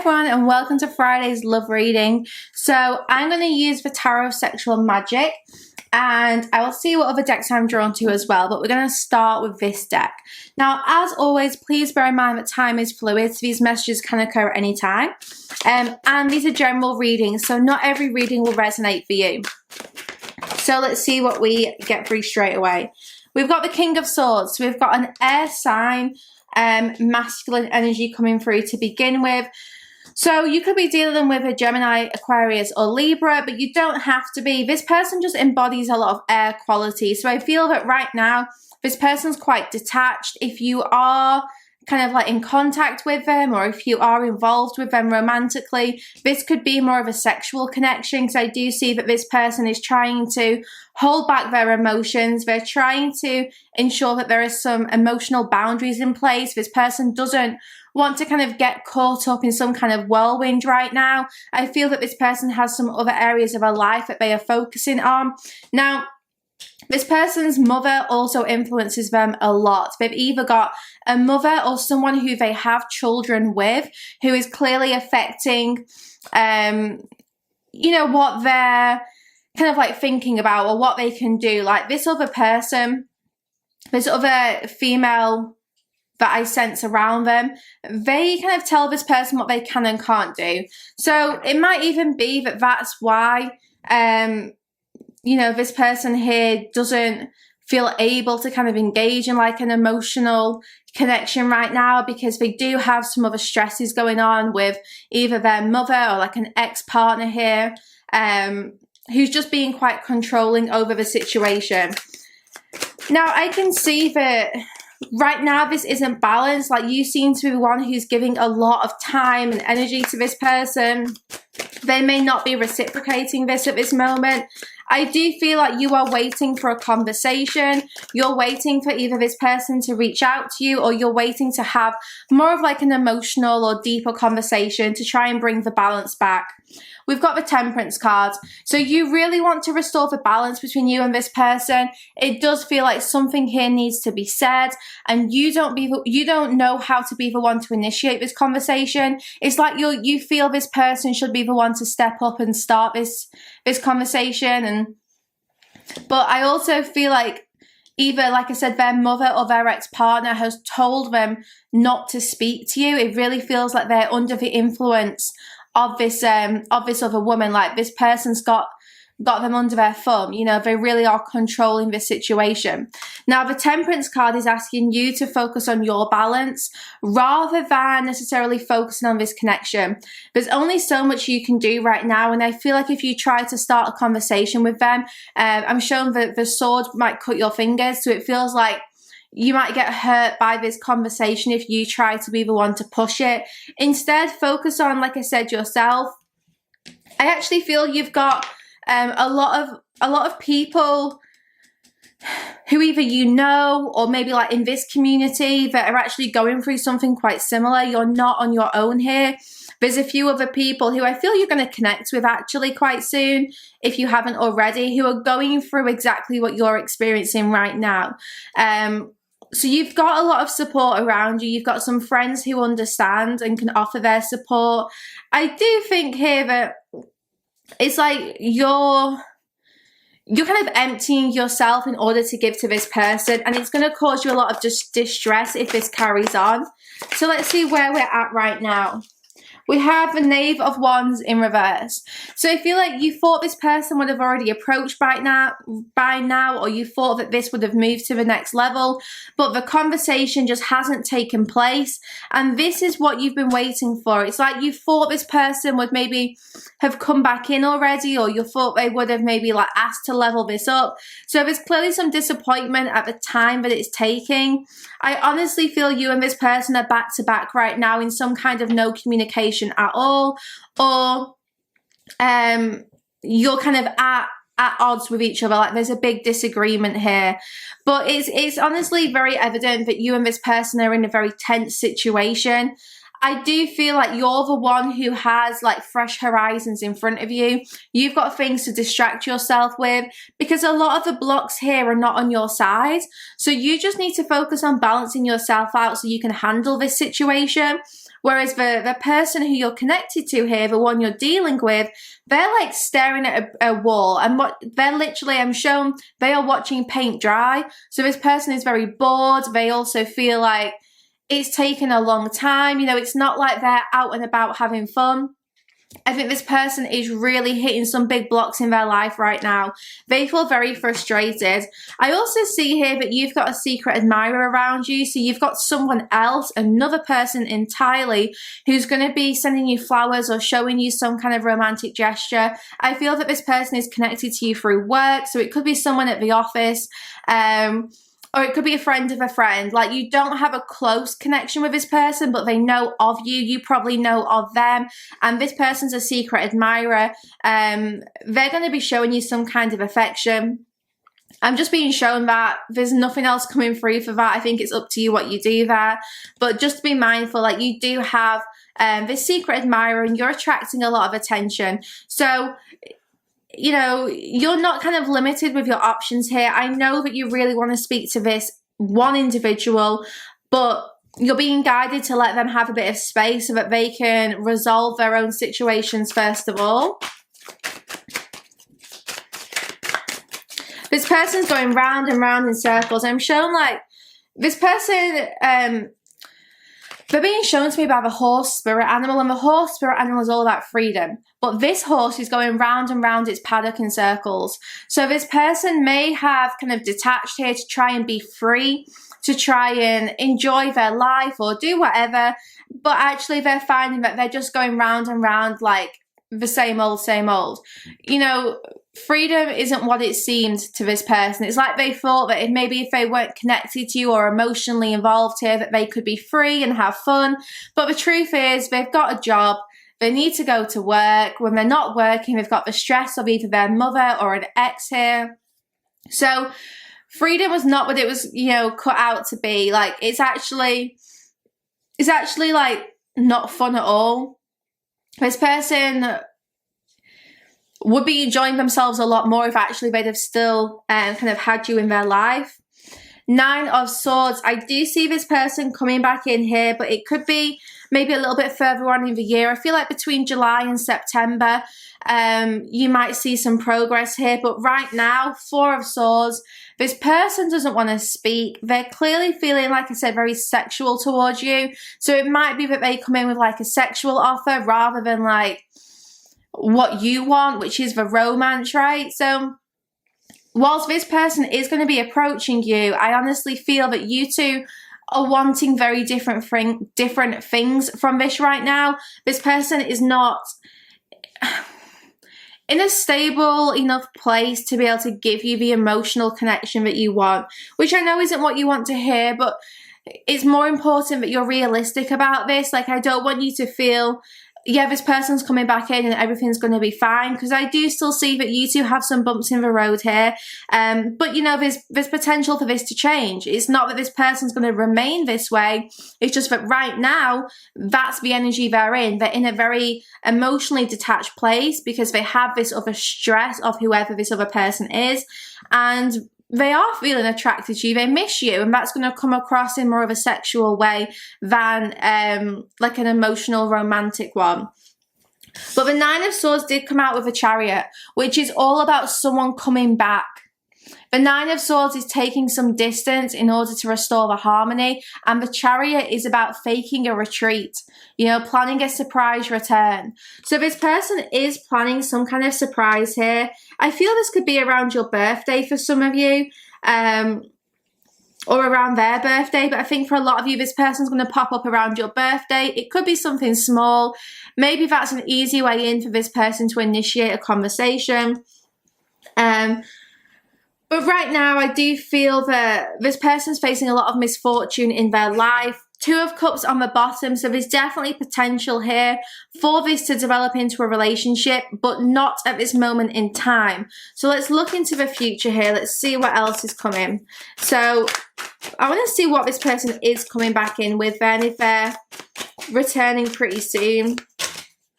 everyone, and welcome to Friday's love reading. So I'm going to use the Tarot of Sexual Magic, and I will see what other decks I'm drawn to as well, but we're going to start with this deck. Now, as always, please bear in mind that time is fluid, so these messages can occur at any time. And these are general readings, so not every reading will resonate for you. So let's see what we get through straight away. We've got the King of Swords, so we've got an air sign, masculine energy coming through to begin with. So you could be dealing with a Gemini, Aquarius, or Libra, but you don't have to be. This person just embodies a lot of air quality. So I feel that right now, this person's quite detached. If you are kind of like in contact with them, or if you are involved with them romantically, this could be more of a sexual connection, because I do see that this person is trying to hold back their emotions. They're trying to ensure that there is some emotional boundaries in place. This person doesn't want to kind of get caught up in some kind of whirlwind right now. I feel that this person has some other areas of their life that they are focusing on. Now, this person's mother also influences them a lot. They've either got a mother or someone who they have children with who is clearly affecting, you know, what they're kind of like thinking about or what they can do. Like this other person, this other female that I sense around them, they kind of tell this person what they can and can't do. So it might even be that that's why, you know, this person here doesn't feel able to kind of engage in like an emotional connection right now, because they do have some other stresses going on with either their mother or like an ex-partner here, who's just being quite controlling over the situation. Now, I can see that right now this isn't balanced. Like you seem to be one who's giving a lot of time and energy to this person. They may not be reciprocating this at this moment. I do feel like you are waiting for a conversation. You're waiting for either this person to reach out to you, or you're waiting to have more of like an emotional or deeper conversation to try and bring the balance back. We've got the Temperance card. So you really want to restore the balance between you and this person. It does feel like something here needs to be said, and you don't know how to be the one to initiate this conversation. It's like you feel this person should be the one to step up and start this conversation. But I also feel like either, like I said, their mother or their ex-partner has told them not to speak to you. It really feels like they're under the influence of this other woman. Like this person's got them under their thumb. You know, they really are controlling this situation. Now, the Temperance card is asking you to focus on your balance rather than necessarily focusing on this connection. There's only so much you can do right now, and I feel like if you try to start a conversation with them, I'm shown that the sword might cut your fingers, so it feels like you might get hurt by this conversation if you try to be the one to push it. Instead, focus on, like I said, yourself. I actually feel you've got a lot of people who either you know, or maybe like in this community, that are actually going through something quite similar. You're not on your own here. There's a few other people who I feel you're going to connect with actually quite soon, if you haven't already, who are going through exactly what you're experiencing right now. So you've got a lot of support around you. You've got some friends who understand and can offer their support. I do think here that it's like you're kind of emptying yourself in order to give to this person, and it's going to cause you a lot of distress if this carries on. So let's see where we're at right now. We have the Knave of Wands in reverse. So I feel like you thought this person would have already approached by now, or you thought that this would have moved to the next level, but the conversation just hasn't taken place. And this is what you've been waiting for. It's like you thought this person would maybe have come back in already, or you thought they would have maybe like asked to level this up. So there's clearly some disappointment at the time that it's taking. I honestly feel you and this person are back to back right now in some kind of no communication at all, or you're kind of at odds with each other. Like there's a big disagreement here, but it's honestly very evident that you and this person are in a very tense situation. I do feel like you're the one who has like fresh horizons in front of you. You've got things to distract yourself with, because a lot of the blocks here are not on your side. So you just need to focus on balancing yourself out so you can handle this situation Whereas the person who you're connected to here, the one you're dealing with, they're like staring at a wall, and what they're literally, I'm shown, they are watching paint dry. So this person is very bored. They also feel like it's taken a long time. You know, it's not like they're out and about having fun. I think this person is really hitting some big blocks in their life right now. They feel very frustrated. I also see here that you've got a secret admirer around you. So you've got someone else, another person entirely, who's going to be sending you flowers or showing you some kind of romantic gesture. I feel that this person is connected to you through work. So it could be someone at the office, or it could be a friend of a friend. Like, you don't have a close connection with this person, but they know of you. You probably know of them. And this person's a secret admirer. They're going to be showing you some kind of affection. I'm just being shown that there's nothing else coming through for that. I think it's up to you what you do there. But just be mindful, like, you do have this secret admirer and you're attracting a lot of attention. So, you know, you're not kind of limited with your options here. I know that you really want to speak to this one individual, but you're being guided to let them have a bit of space so that they can resolve their own situations first of all. This person's going round and round in circles. I'm shown like this person, they're being shown to me by the horse spirit animal, and the horse spirit animal is all about freedom. But this horse is going round and round its paddock in circles. So this person may have kind of detached here to try and be free, to try and enjoy their life or do whatever. But actually they're finding that they're just going round and round like the same old, same old. You know, freedom isn't what it seemed to this person. It's like they thought that if they weren't connected to you or emotionally involved here, that they could be free and have fun. But the truth is, they've got a job. They need to go to work. When they're not working, they've got the stress of either their mother or an ex here. So freedom was not what it was, you know, cut out to be. Like, it's actually like not fun at all. This person would be enjoying themselves a lot more if actually they'd have still kind of had you in their life. 9 of Swords. I do see this person coming back in here, but it could be maybe a little bit further on in the year. I feel like between July and September, you might see some progress here. But right now, 4 of Swords, this person doesn't want to speak. They're clearly feeling, like I said, very sexual towards you. So it might be that they come in with like a sexual offer rather than like what you want, which is the romance, right? So whilst this person is going to be approaching you, I honestly feel that you two are wanting very different things from this right now. This person is not in a stable enough place to be able to give you the emotional connection that you want, which I know isn't what you want to hear, but it's more important that you're realistic about this. Like, I don't want you to feel, yeah, this person's coming back in and everything's going to be fine, because I do still see that you two have some bumps in the road here. But, you know, there's potential for this to change. It's not that this person's going to remain this way. It's just that right now, that's the energy they're in. They're in a very emotionally detached place because they have this other stress of whoever this other person is. And they are feeling attracted to you. They miss you, and that's going to come across in more of a sexual way than like an emotional romantic one. But the 9 of Swords did come out with a Chariot, which is all about someone coming back. The 9 of Swords is taking some distance in order to restore the harmony, and the Chariot is about faking a retreat, you know, planning a surprise return. So this person is planning some kind of surprise here. I feel this could be around your birthday for some of you, or around their birthday, but I think for a lot of you, this person's going to pop up around your birthday. It could be something small. Maybe that's an easy way in for this person to initiate a conversation. But right now, I do feel that this person's facing a lot of misfortune in their life. 2 of Cups on the bottom, so there's definitely potential here for this to develop into a relationship, but not at this moment in time. So let's look into the future here. Let's see what else is coming. So I want to see what this person is coming back in with then, if they're returning pretty soon.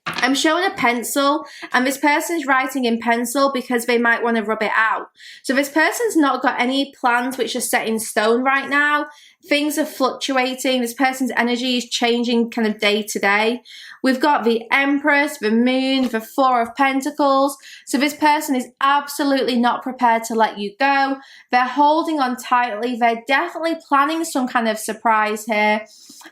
I'm showing a pencil, and this person's writing in pencil because they might want to rub it out. So this person's not got any plans which are set in stone right now. things are fluctuating. This person's energy is changing kind of day to day. We've got the Empress, the Moon, the Four of Pentacles. So this person is absolutely not prepared to let you go. They're holding on tightly. They're definitely planning some kind of surprise here.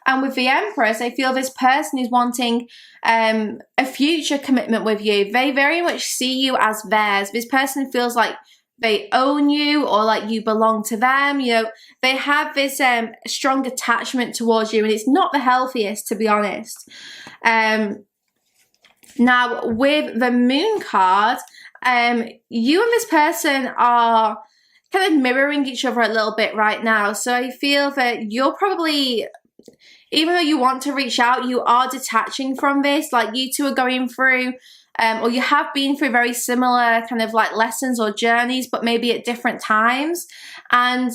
And with the Empress, I feel this person is wanting a future commitment with you. They very much see you as theirs. This person feels like they own you, or like you belong to them. You know, they have this strong attachment towards you, and it's not the healthiest, to be honest. Now, with the Moon card, you and this person are kind of mirroring each other a little bit right now. So I feel that you're probably, even though you want to reach out, you are detaching from this. Like, you two are going through, or you have been through very similar kind of like lessons or journeys, but maybe at different times. And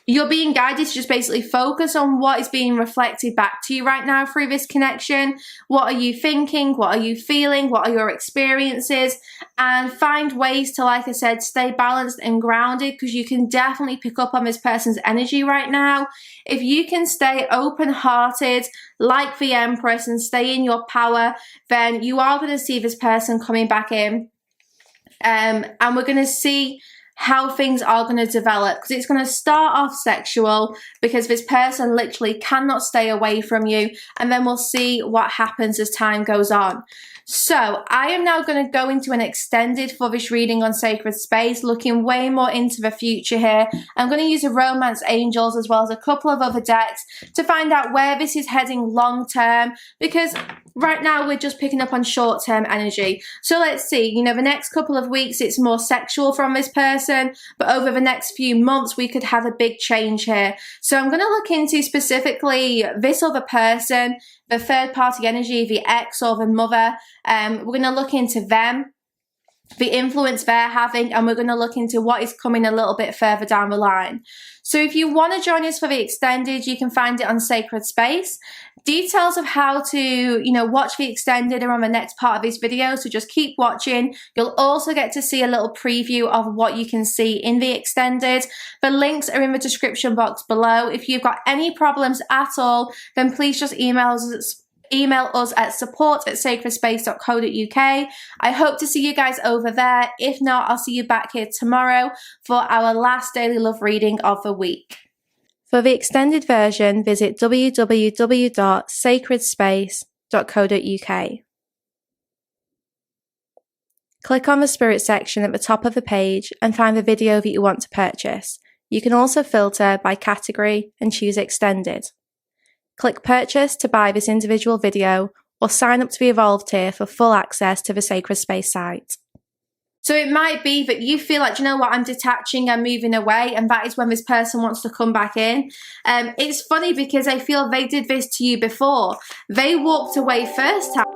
you're being guided to just basically focus on what is being reflected back to you right now through this connection. What are you thinking? What are you feeling? What are your experiences? And find ways to, like I said, stay balanced and grounded, because you can definitely pick up on this person's energy right now. If you can stay open-hearted like the Empress and stay in your power, then you are going to see this person coming back in. And we're going to see how things are going to develop, because it's going to start off sexual because this person literally cannot stay away from you, and then we'll see what happens as time goes on. So I am now going to go into an extended for this reading on Sacred Space, looking way more into the future here. I'm going to use the Romance Angels as well as a couple of other decks to find out where this is heading long term, because right now we're just picking up on short term energy. So let's see, you know, the next couple of weeks it's more sexual from this person, but over the next few months we could have a big change here. So I'm going to look into specifically this other person, the third party energy, the ex or the mother. We're going to look into them, the influence they're having, and we're going to look into what is coming a little bit further down the line. So if you want to join us for the extended, you can find it on Sacred Space. Details of how to, you know, watch the extended are on the next part of this video, so just keep watching. You'll also get to see a little preview of what you can see in the extended. The links are in the description box below. If you've got any problems at all, then please just email us at support@sacredspace.co.uk. I hope to see you guys over there. If not, I'll see you back here tomorrow for our last daily love reading of the week. For the extended version, visit www.sacredspace.co.uk. Click on the Spirit section at the top of the page and find the video that you want to purchase. You can also filter by category and choose Extended. Click Purchase to buy this individual video, or sign up to the Evolved tier for full access to the Sacred Space site. So it might be that you feel like, you know what, I'm detaching, I'm moving away, and that is when this person wants to come back in. It's funny because I feel they did this to you before. They walked away first time.